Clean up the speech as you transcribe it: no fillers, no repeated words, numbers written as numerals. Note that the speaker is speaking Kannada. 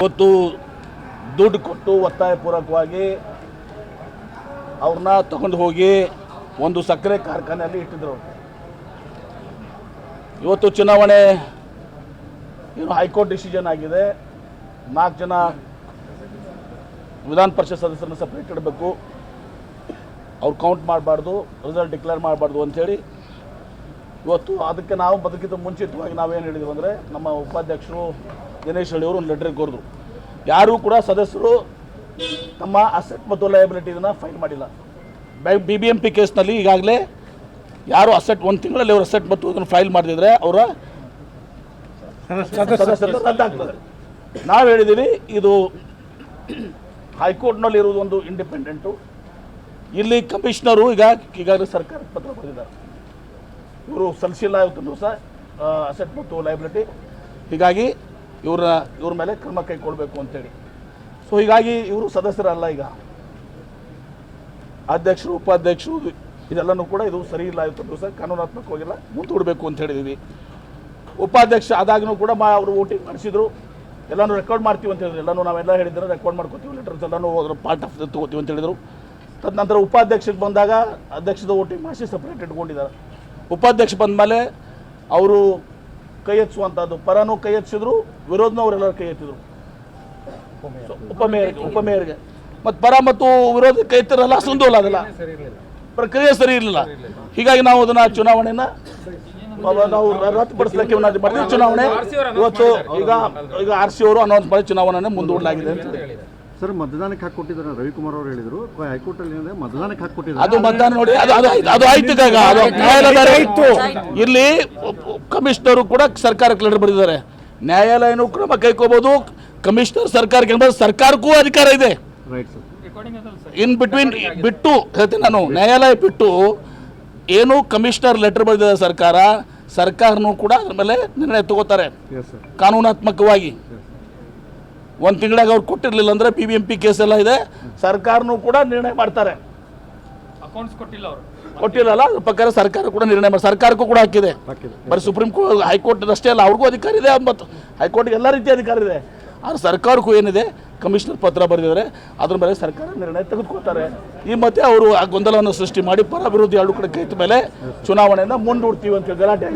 ಇವತ್ತು ದುಡ್ಡು ಕೊಟ್ಟು ಒತ್ತಾಯಪೂರ್ವಕವಾಗಿ ಅವ್ರನ್ನ ತಗೊಂಡು ಹೋಗಿ ಒಂದು ಸಕ್ಕರೆ ಕಾರ್ಖಾನೆಯಲ್ಲಿ ಇಟ್ಟಿದ್ರು. ಇವತ್ತು ಚುನಾವಣೆ ಏನು ಹೈಕೋರ್ಟ್ ಡಿಸಿಷನ್ ಆಗಿದೆ. 4 ಜನ ವಿಧಾನ ಪರಿಷತ್ ಸದಸ್ಯರನ್ನ ಸಪ್ರೇಟ್ ಇಡಬೇಕು, ಅವ್ರು ಕೌಂಟ್ ಮಾಡಬಾರ್ದು, ರಿಸಲ್ಟ್ ಡಿಕ್ಲೇರ್ ಮಾಡಬಾರ್ದು ಅಂಥೇಳಿ ಇವತ್ತು ಅದಕ್ಕೆ ನಾವು ಬದುಕಿದ ಮುಂಚಿತವಾಗಿ ನಾವೇನು ಹೇಳಿದ್ವಿ ಅಂದರೆ, ನಮ್ಮ ಉಪಾಧ್ಯಕ್ಷರು ದಿನೇಶ್ ಹಳ್ಳಿಯವರು ಒಂದು ಲೆಟರ್ ಕೊರಿದ್ರು. ಯಾರೂ ಕೂಡ ಸದಸ್ಯರು ತಮ್ಮ ಅಸೆಟ್ ಮತ್ತು ಲಯಬಿಲಿಟಿನ ಫೈಲ್ ಮಾಡಿಲ್ಲ. BBMP ಕೇಸ್ನಲ್ಲಿ ಈಗಾಗಲೇ ಯಾರು ಅಸೆಟ್ 1 ತಿಂಗಳಲ್ಲಿ ಅವರು ಅಸೆಟ್ ಮತ್ತು ಅದನ್ನು ಫೈಲ್ ಮಾಡಿದರೆ ಅವರ ಸದಸ್ಯರು ರದ್ದಾಗ್ತದೆ. ನಾವು ಹೇಳಿದ್ದೀವಿ ಇದು ಹೈಕೋರ್ಟ್ನಲ್ಲಿ ಇರುವುದು ಒಂದು ಇಂಡಿಪೆಂಡೆಂಟು. ಇಲ್ಲಿ ಕಮಿಷನರು ಈಗಾಗಲೇ ಸರ್ಕಾರ ಪತ್ರ ಬರೆದಿದ್ದಾರೆ, ಇವರು ಸಲ್ಲಿಸಿಲ್ಲ ಇವತ್ತು ದಿವಸ ಅಸೆಟ್ ಮತ್ತು ಲಯಬಿಲಿಟಿ, ಹೀಗಾಗಿ ಇವ್ರ ಮೇಲೆ ಕ್ರಮ ಕೈಗೊಳ್ಳಬೇಕು ಅಂತೇಳಿ. ಸೊ ಹೀಗಾಗಿ ಇವರು ಸದಸ್ಯರಲ್ಲ, ಈಗ ಅಧ್ಯಕ್ಷರು ಉಪಾಧ್ಯಕ್ಷರು ಇದೆಲ್ಲನೂ ಕೂಡ ಇದು ಸರಿ ಇಲ್ಲ, ಇವತ್ತು ದಿವಸ ಕಾನೂನಾತ್ಮಕವಾಗಿಲ್ಲ, ಮುಂದೂಡಬೇಕು ಅಂತ ಹೇಳಿದ್ದೀವಿ. ಉಪಾಧ್ಯಕ್ಷ ಆದಾಗೂ ಕೂಡ ಅವರು ವೋಟಿಂಗ್ ಮಾಡಿಸಿದ್ರು, ಎಲ್ಲನೂ ರೆಕಾರ್ಡ್ ಮಾಡ್ತೀವಿ ಅಂತ ಹೇಳಿದ್ರು. ಎಲ್ಲನೂ ನಾವೆಲ್ಲ ಹೇಳಿದ್ರೆ ರೆಕಾರ್ಡ್ ಮಾಡ್ಕೋತೀವಿ, ಲೆಟರ್ಸ್ ಎಲ್ಲನೂ ಅದರ ಪಾರ್ಟ್ ಆಫ್ ತೊಗೋತೀವಿ ಅಂತ ಹೇಳಿದರು. ತದನಂತರ ಉಪಾಧ್ಯಕ್ಷಕ್ಕೆ ಬಂದಾಗ ಅಧ್ಯಕ್ಷದ ವೋಟಿಂಗ್ ಮಾಡಿಸಿ ಸಪ್ರೇಟ್ ಇಟ್ಕೊಂಡಿದ್ದಾರೆ. ಉಪಾಧ್ಯಕ್ಷ ಬಂದ ಮೇಲೆ ಅವರು ಕೈ ಎತ್ತಿಸುವಂಥದ್ದು, ಪರನೂ ಕೈ ಎತ್ತಿಸಿದ್ರು, ವಿರೋಧನೂ ಅವರೆಲ್ಲರೂ ಕೈ ಎತ್ತಿದ್ರು. ಉಪಮೇಯರ್ಗೆ ಮತ್ತು ಪರ ಮತ್ತು ವಿರೋಧ ಕೈ ಎತ್ತಿರಲ್ಲ, ಸಂದೋಲ ಅದಲ್ಲ, ಪ್ರಕ್ರಿಯೆ ಸರಿ ಇರಲಿಲ್ಲ. ಹೀಗಾಗಿ ನಾವು ಅದನ್ನು ಚುನಾವಣೆನ ನಾವು ರದ್ದುಪಡಿಸಲಿಕ್ಕೆ ವಿನಂತಿ ಮಾಡಿದ್ವಿ. ಚುನಾವಣೆ ಇವತ್ತು ಈಗ RC ಅವರು ಅನೌನ್ಸ್ ಮಾಡಿ ಚುನಾವಣೆ ಮುಂದೂಡಲಾಗಿದೆ ಅಂತ ಹೇಳಿ. ಸರ್, ಮತದಾನಕ್ಕೆ ಹಾಕಿಕೊಟ್ಟಿದ್ದಾರೆ ರವಿಕುಮಾರ್ ಅವರು ಹೇಳಿದರು. ಹೈಕೋರ್ಟ್ ಅಲ್ಲಿ ಮತದಾನಕ್ಕೆ ಹಾಕಿಕೊಟ್ಟಿದ್ದಾರೆ. ಅದು ಮತದಾನ ನೋಡಿ, ಅದು ಆಯ್ತು. ಇಲ್ಲಿ ಕಮಿಷನರು ಕೂಡ ಸರ್ಕಾರಕ್ಕೆ ಲೆಟರ್ ಬರೆದಿದ್ದಾರೆ. ನ್ಯಾಯಾಲಯನೂ ಕ್ರಮ ಕೈಗೊಳ್ಬಹುದು, ಕಮಿಷನರ್ ಸರ್ಕಾರಕ್ಕೆ ಸರ್ಕಾರಕ್ಕೂ ಅಧಿಕಾರ ಇದೆ. ಇನ್ ಬಿಟ್ವೀನ್ ಬಿಟ್ಟು ಹೇಳ್ತೀನಿ ನಾನು, ನ್ಯಾಯಾಲಯ ಬಿಟ್ಟು ಏನು ಕಮಿಷನರ್ ಲೆಟರ್ ಬರೆದಿದೆ ಸರ್ಕಾರನೂ ಕೂಡ ಅದ್ರ ಮೇಲೆ ನಿರ್ಣಯ ತಗೋತಾರೆ ಕಾನೂನಾತ್ಮಕವಾಗಿ. 1 ತಿಂಗಳಾಗ ಅವ್ರು ಕೊಟ್ಟಿರಲಿಲ್ಲ ಅಂದರೆ BBMP ಕೇಸ್ ಎಲ್ಲ ಇದೆ, ಸರ್ಕಾರನೂ ಕೂಡ ನಿರ್ಣಯ ಮಾಡ್ತಾರೆ. ಕೊಟ್ಟಿಲ್ಲಲ್ಲ, ಅದ್ರ ಪ್ರಕಾರ ಸರ್ಕಾರ ಕೂಡ ನಿರ್ಣಯ ಮಾಡಿ, ಸರ್ಕಾರಕ್ಕೂ ಕೂಡ ಹಾಕಿದೆ. ಬರೀ ಸುಪ್ರೀಂ ಕೋರ್ಟ್ ಹೈಕೋರ್ಟ್ ಅಷ್ಟೇ ಅಲ್ಲ, ಅವ್ರಿಗೂ ಅಧಿಕಾರ ಇದೆ, ಮತ್ತು ಹೈಕೋರ್ಟ್ಗೆ ಎಲ್ಲ ರೀತಿಯ ಅಧಿಕಾರ ಇದೆ. ಆದ್ರೆ ಸರ್ಕಾರಕ್ಕೂ ಏನಿದೆ, ಕಮಿಷನರ್ ಪತ್ರ ಬರೆದಿದ್ದಾರೆ, ಅದ್ರ ಮೇಲೆ ಸರ್ಕಾರ ನಿರ್ಣಯ ತೆಗೆದುಕೊಳ್ತಾರೆ. ಈ ಮತ್ತೆ ಅವರು ಆ ಗೊಂದಲವನ್ನು ಸೃಷ್ಟಿ ಮಾಡಿ ಪರ ವಿರೋಧಿ ಎರಡು ಕಡೆ ಕೈತ ಮೇಲೆ ಚುನಾವಣೆಯಿಂದ ಮುಂದೂಡ್ತೀವಿ ಅಂತ ಗಲಾಟೆ